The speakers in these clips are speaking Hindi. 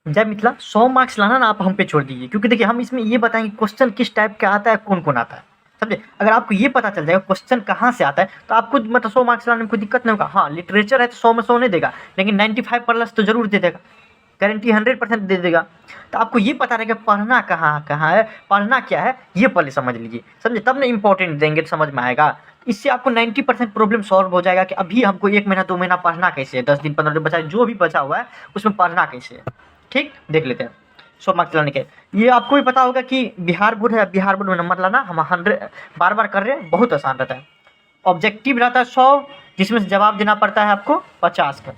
जय मिथिला 100 मार्क्स लाना ना आप हम पे छोड़ दीजिए, क्योंकि देखिए हम इसमें ये बताएंगे क्वेश्चन किस टाइप का आता है, कौन कौन आता है, समझे। अगर आपको ये पता चल जाएगा क्वेश्चन कहाँ से आता है तो आपको मतलब 100 मार्क्स लाने में कोई दिक्कत नहीं होगा। हाँ, लिटरेचर है तो 100 में 100 नहीं देगा, लेकिन 95 प्लस तो जरूर दे देगा, गारंटी 100% दे देगा। तो आपको ये पता रहेगा पढ़ना कहाँ कहाँ है, पढ़ना क्या है, ये पहले समझ लीजिए, समझे, तब ना इंपॉर्टेंट देंगे तो समझ में आएगा। इससे आपको 90% प्रॉब्लम सॉल्व हो जाएगा कि अभी हमको 1 महीना 2 महीना पढ़ना कैसे है, 10 दिन 15 दिन बचा है, जो भी बचा हुआ है उसमें पढ़ना कैसे है। ठीक, देख लेते हैं 100 मार्क्स लाने के। ये आपको भी पता होगा कि बिहार बोर्ड है, बिहार बोर्ड में नंबर लाना हम 100 बार बार कर रहे हैं, बहुत आसान रहता है। ऑब्जेक्टिव रहता है 100, जिसमें से जवाब देना पड़ता है आपको 50 का।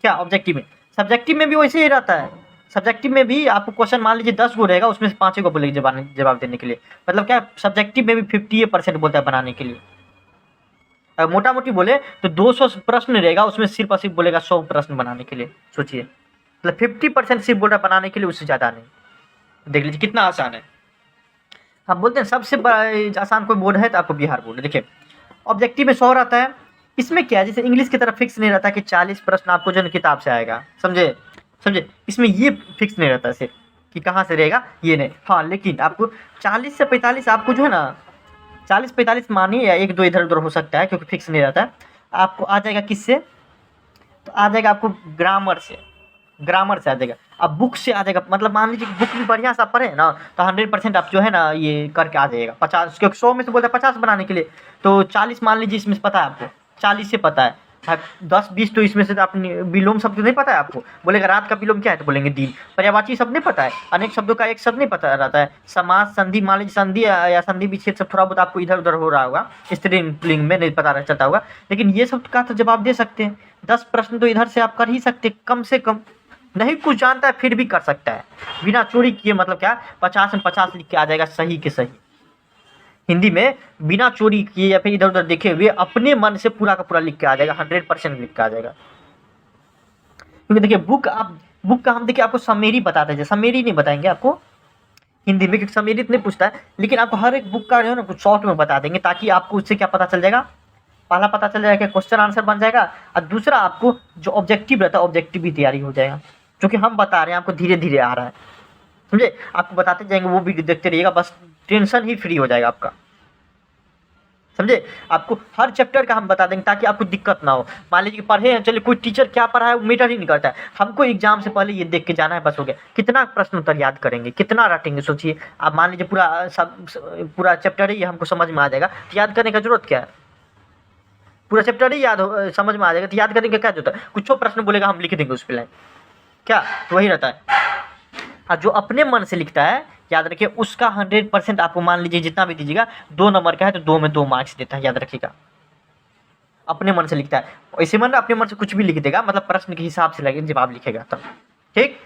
क्या ऑब्जेक्टिव में, सब्जेक्टिव में भी वैसे ही रहता है। सब्जेक्टिव में भी आपको क्वेश्चन मान लीजिए 10 गो रहेगा, उसमें से 5 को बोलेंगे जवाब देने के लिए, मतलब क्या सब्जेक्टिव में भी 50% बोलता है बनाने के लिए। अगर मोटा मोटी बोले तो 200 प्रश्न रहेगा, उसमें सिर्फ और सिर्फ बोलेगा 100 प्रश्न बनाने के लिए। सोचिए, मतलब 50% सिर्फ बोल रहा है बनाने के लिए, उससे ज़्यादा नहीं। देख लीजिए कितना आसान है। हम बोलते हैं सबसे आसान कोई बोर्ड है तो आपको बिहार बोर्ड है। देखिए ऑब्जेक्टिव में 100 रहता है, इसमें क्या है जैसे इंग्लिश की तरफ फिक्स नहीं रहता कि 40 प्रश्न आपको जो है किताब से आएगा, समझे समझे, इसमें ये फिक्स नहीं रहता सिर्फ कि कहाँ से रहेगा, ये नहीं। हाँ, लेकिन आपको 40 से 45 आपको जो है ना, 40-45 मानिए, या 1-2 इधर उधर हो सकता है क्योंकि फिक्स नहीं रहता है, आपको आ जाएगा किससे, तो आ जाएगा आपको ग्रामर से, ग्रामर से आ जाएगा। अब बुक से आ जाएगा, मतलब मान लीजिए बुक भी बढ़िया सा पढ़े ना तो 100% आप जो है ना ये करके आ जाएगा 50, क्योंकि 100 में से बोलता है 50 बनाने के लिए, तो 40 मान लीजिए इसमें से पता है आपको, 40 से पता है। 10-20 तो इसमें से तो आपने विलोम शब्द नहीं पता है आपको, बोलेगा रात का विलोम क्या है तो बोलेंगे दिन। पर्यायवाची शब्द नहीं पता है, अनेक शब्दों का एक शब्द नहीं पता रहता है, समास संधि मान लीजिए संधि या संधि विच्छेद सब थोड़ा बहुत आपको इधर उधर हो रहा होगा, स्त्रीलिंग पुल्लिंग में नहीं पता चलता होगा, लेकिन ये सब का तो जवाब दे सकते हैं। 10 प्रश्न तो इधर से आप कर ही सकते कम से कम। नहीं कुछ जानता है फिर भी कर सकता है बिना चोरी किए, मतलब क्या 50 में 50 लिख के आ जाएगा सही के सही। हिंदी में बिना चोरी किए या फिर इधर उधर देखे हुए अपने मन से पूरा का पूरा लिख के आ जाएगा, 100% लिख के आ जाएगा। क्योंकि देखिए बुक का हम देखिए आपको समरी बताते हैं, समरी नहीं बताएंगे आपको हिंदी में, क्योंकि समरी नहीं पूछता है, लेकिन आपको हर एक बुक का जो है ना कुछ शॉर्ट में बता देंगे, ताकि आपको उससे क्या पता चल जाएगा, पहला पता चल जाएगा कि क्वेश्चन आंसर बन जाएगा, और दूसरा आपको जो ऑब्जेक्टिव रहता है ऑब्जेक्टिव भी तैयारी हो जाएगा, क्योंकि हम बता रहे हैं आपको धीरे धीरे आ रहा है, समझे, आपको बताते जाएंगे, वो वीडियो देखते रहिएगा, बस टेंशन ही फ्री हो जाएगा आपका, समझे। आपको हर चैप्टर का हम बता देंगे ताकि आपको दिक्कत ना हो। मान लीजिए पढ़े हैं, चलिए कोई टीचर क्या पढ़ा है वो मैटर ही नहीं करता है, हमको एग्जाम से पहले ये देख के जाना है, बस हो गया। कितना प्रश्न उत्तर याद करेंगे, कितना रटेंगे, सोचिए। आप मान लीजिए पूरा चैप्टर ही हमको समझ में आ जाएगा तो याद करने का जरूरत क्या है, पूरा चैप्टर ही समझ में आ जाएगा तो याद करने का क्या जरूरत है। कुछ प्रश्न बोलेगा हम लिख देंगे उस पर लाइन, क्या तो वही रहता है। और जो अपने मन से लिखता है, याद रखिए उसका 100% आपको मान लीजिए जितना भी दीजिएगा 2 नंबर का है तो 2 में 2 मार्क्स देता है, याद रखिएगा। अपने मन से लिखता है, ऐसे मन अपने मन से कुछ भी लिख देगा, मतलब प्रश्न के हिसाब से लगे जवाब लिखेगा तब, ठीक,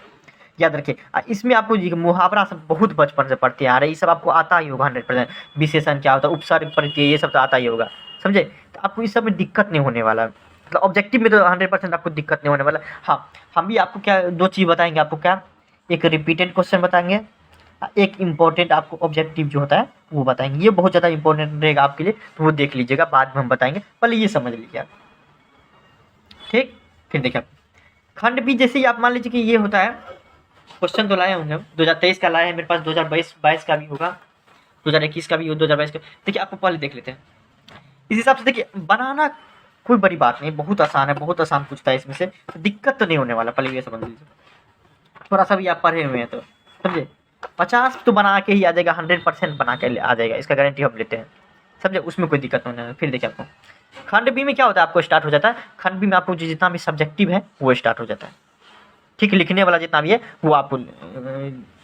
याद रखिए। इसमें आपको मुहावरा सब बहुत बचपन से पढ़ते आ रहे, ये सब आपको आता ही होगा 100%। विशेषण क्या होता है, उपसर्ग प्रत्यय, ये सब तो आता ही होगा, समझे। तो आपको इस सब में दिक्कत नहीं होने वाला, मतलब ऑब्जेक्टिव में तो 100% आपको दिक्कत नहीं होने वाला। हाँ, हम भी आपको क्या 2 चीज़ बताएंगे आपको, क्या एक रिपीटेड क्वेश्चन बताएंगे, एक इम्पोर्टेंट आपको ऑब्जेक्टिव जो होता है वो बताएंगे। ये बहुत ज़्यादा इंपॉर्टेंट रहेगा आपके लिए, तो वो देख लीजिएगा, बाद में हम बताएंगे, पहले ये समझ लीजिए आप, ठीक। फिर देखिए आप खंड भी जैसे ही आप मान लीजिए कि ये होता है, क्वेश्चन तो लाए होंगे हम 2023 का लाए हैं, मेरे पास 2022 का भी होगा, 2021 का भी हो, 2022 का। देखिए आपको पहले देख लेते हैं इस हिसाब से। देखिए बनाना कोई बड़ी बात नहीं, बहुत आसान है, बहुत आसान पूछता है इसमें से, तो दिक्कत तो नहीं होने वाला, पहले ये समझ लीजिए। थोड़ा सा भी आप पढ़े हुए हैं तो समझे, 50 तो बना के ही आ जाएगा, 100% बना के आ जाएगा, इसका गारंटी हम लेते हैं, समझे, उसमें कोई दिक्कत नहीं है। फिर देखिए आपको खंड बी में क्या होता है, आपको स्टार्ट हो जाता है, खंड बी में आपको जितना भी सब्जेक्टिव है वो स्टार्ट हो जाता है, ठीक, लिखने वाला जितना भी है वो आपको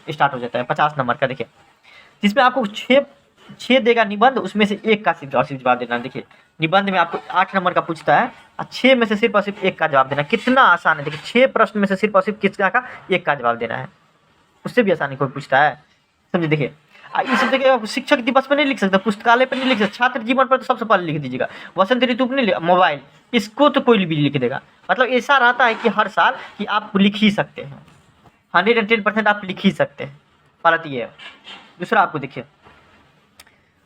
स्टार्ट हो जाता है 50 नंबर का। देखिए जिसमें आपको छः देगा निबंध, उसमें से एक का सिर्फ और सिर्फ जवाब देना। देखिए निबंध में आपको 8 नंबर का पूछता है और 6 में से सिर्फ और सिर्फ एक का जवाब देना, कितना आसान है। देखिए 6 प्रश्न में से सिर्फ और सिर्फ किसका का एक का जवाब देना है, उससे भी आसानी कोई पूछता है, समझे। देखिए इस जगह शिक्षक दिवस पर नहीं लिख सकते, पुस्तकालय पर नहीं लिख सकते, छात्र जीवन पर तो सबसे पहले लिख दीजिएगा, वसंत ऋतु पर नहीं, मोबाइल, इसको तो कोई भी लिख देगा। मतलब ऐसा रहता है कि हर साल कि आप लिख ही सकते हैं, 110% आप लिख ही सकते हैं, पलट ये है। दूसरा आपको देखिए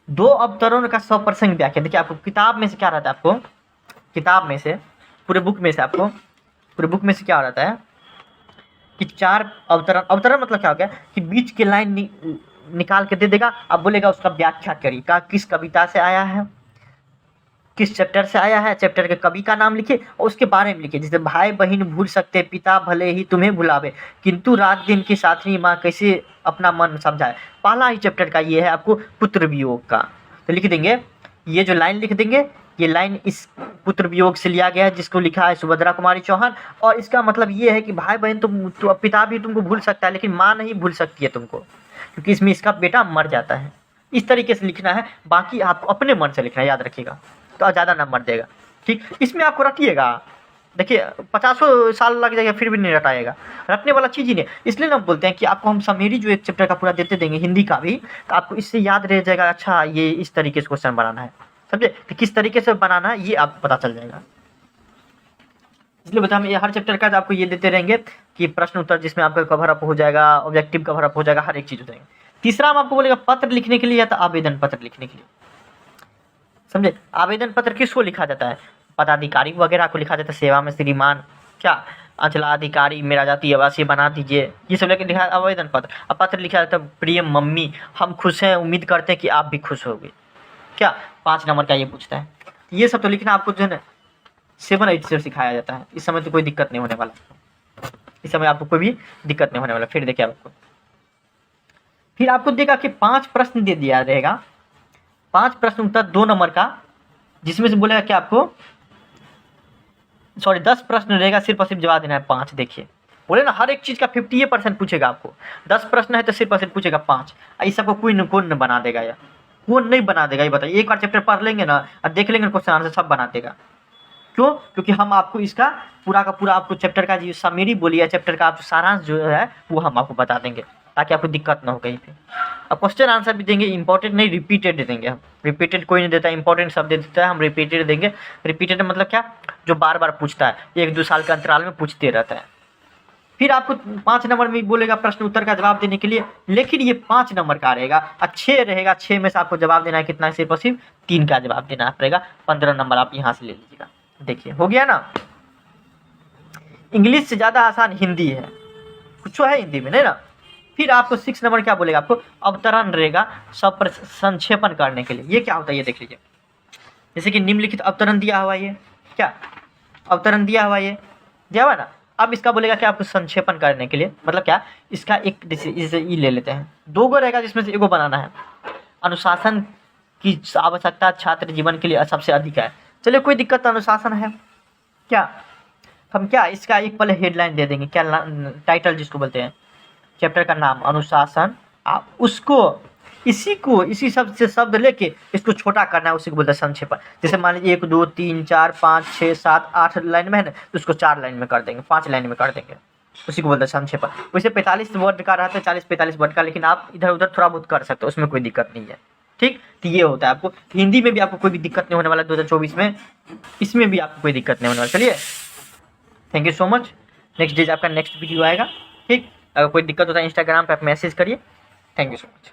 2 अवतरणों का सप्रसंग व्याख्या। देखिए आपको किताब में से क्या रहता है, आपको किताब में से पूरे बुक में से आपको पूरे बुक में से क्या रहता है, कि 4 अवतरण, अवतरण मतलब क्या हो गया कि बीच की लाइन निकाल के दे देगा, अब बोलेगा उसका व्याख्या करिए, का किस कविता से आया है, किस चैप्टर से आया है, चैप्टर के कवि का नाम लिखिए और उसके बारे में लिखिए। जैसे भाई बहन भूल सकते पिता भले ही तुम्हें भुलावे, किंतु रात दिन की साथनी माँ कैसे अपना मन समझाए। पहला ही चैप्टर का ये है आपको पुत्र वियोग का, तो लिख देंगे, ये जो लाइन लिख देंगे, ये लाइन इस पुत्र वियोग से लिया गया है, जिसको लिखा है सुभद्रा कुमारी चौहान। और इसका मतलब ये है कि भाई बहन तो पिता भी तुमको भूल सकता है, लेकिन माँ नहीं भूल सकती है तुमको, क्योंकि इसमें इसका बेटा मर जाता है। इस तरीके से लिखना है, बाकी आपको अपने मन से लिखना है, याद रखिएगा, तो ज़्यादा नंबर देगा। ठीक, इसमें आपको रटिएगा, देखिए 50 साल लग जाएगा फिर भी नहीं रटाएगा, रटने वाला चीज़ ही नहीं। इसलिए ना बोलते हैं कि आपको हम समेरी जो एक चैप्टर का पूरा देते देंगे हिंदी का भी, तो आपको इससे याद रह जाएगा, अच्छा ये इस तरीके से क्वेश्चन बनाना है, समझे, तो किस तरीके से बनाना है ये आपको पता चल जाएगा। इसलिए बता हम ये हर चैप्टर का आपको ये देते रहेंगे कि प्रश्न उत्तर, जिसमें आपका कवर अप हो जाएगा, ऑब्जेक्टिव कवर अप हो जाएगा, हर एक चीज़ हो जाएगा। तीसरा हम आपको बोलेगा पत्र लिखने के लिए या तो आवेदन पत्र लिखने के लिए, समझे। आवेदन पत्र किसको लिखा जाता है, पदाधिकारी वगैरह को लिखा जाता है, सेवा में श्रीमान क्या अंचलाधिकारी मेरा जाति आवासीय बना दीजिए, ये सब लेकर लिखा आवेदन पत्र। अब पत्र लिखा जाता है, प्रिय मम्मी हम खुश हैं, उम्मीद करते हैं कि आप भी खुश होंगे, क्या 5 नंबर का ये पूछता है। ये सब तो लिखना आपको जो है ना 7-8 से सिखाया जाता है, इस समय तो कोई दिक्कत नहीं होने वाला, इस समय आपको कोई भी दिक्कत नहीं होने वाला। फिर देखिए आपको, फिर आपको देगा कि 5 प्रश्न दे दिया रहेगा, 5 प्रश्न उत्तर 2 नंबर का, जिसमें से बोलेगा कि आपको 10 प्रश्न रहेगा, सिर्फ और सिर्फ जवाब देना है 5। देखिए बोले ना हर एक चीज़ का 50% पूछेगा आपको, 10 प्रश्न है तो सिर्फ और सिर्फ पूछेगा 5। इस सबको कौन न बना देगा, या कौन नहीं बना देगा ये बताइए। एक बार चैप्टर पढ़ लेंगे ना और देख लेंगे क्वेश्चन आंसर, सब बना देगा। क्यों? क्योंकि हम आपको इसका पूरा का पूरा आपको चैप्टर का जो समरी बोलिए, चैप्टर का आप सारांश जो है वो हम आपको बता देंगे, ताकि आपको दिक्कत ना हो कहीं पे। अब क्वेश्चन आंसर भी देंगे, इंपॉर्टेंट नहीं रिपीटेड देंगे हम, रिपीटेड कोई नहीं देता, इंपॉर्टेंट सब दे देता है, हम रिपीटेड देंगे। रिपीटेड मतलब क्या, जो बार बार पूछता है, 1-2 साल के अंतराल में पूछते रहता है। फिर आपको 5 नंबर में बोलेगा प्रश्न उत्तर का जवाब देने के लिए, लेकिन ये 5 नंबर का रहेगा और 6 रहेगा, 6 में से आपको जवाब देना है कितना, सिर्फ और सिर्फ 3 का जवाब देना पड़ेगा। 15 नंबर आप यहाँ से ले लीजिएगा। देखिए हो गया ना, इंग्लिश से ज़्यादा आसान हिंदी है, कुछ है हिंदी में नहीं ना। फिर आपको 6 नंबर क्या बोलेगा, आपको अवतरण रहेगा, सब पर संक्षेपण करने के लिए। ये क्या होता है ये देख लीजिए, जैसे कि निम्नलिखित अवतरण दिया हुआ, ये क्या अवतरण दिया हुआ, ये दिया हुआ ना। अब इसका बोलेगा कि आपको संक्षेपण करने के लिए, मतलब क्या, इसका एक जैसे ई ले लेते हैं, 2 गो रहेगा जिसमें से एगो बनाना है। अनुशासन की आवश्यकता छात्र जीवन के लिए सबसे अधिक है, चलिए कोई दिक्कत, अनुशासन है क्या, हम क्या इसका एक पहले हेडलाइन दे देंगे, क्या टाइटल जिसको बोलते हैं, चैप्टर का नाम अनुशासन। आप उसको इसी शब्द से शब्द लेके इसको छोटा करना है, उसी को बोलते हैं संक्षेपण। जैसे मान लीजिए 1 2 3 4 5 6 7 8 लाइन में है ना, तो उसको 4 लाइन में कर देंगे, 5 लाइन में कर देंगे, उसी को बोलते हैं संक्षेपण। वैसे 45 वर्ड का रहता है, 40-45 वर्ड का, लेकिन आप इधर उधर थोड़ा बहुत कर सकते हो, उसमें कोई दिक्कत नहीं है। ठीक, तो ये होता है। आपको हिंदी में भी आपको कोई भी दिक्कत नहीं होने वाला 2024 में, इसमें भी आपको कोई दिक्कत नहीं होने वाला। चलिए thank you so much, next day आपका नेक्स्ट वीडियो आएगा। ठीक, अगर कोई दिक्कत होता है इंस्टाग्राम पे आप मैसेज करिए। Thank you so much.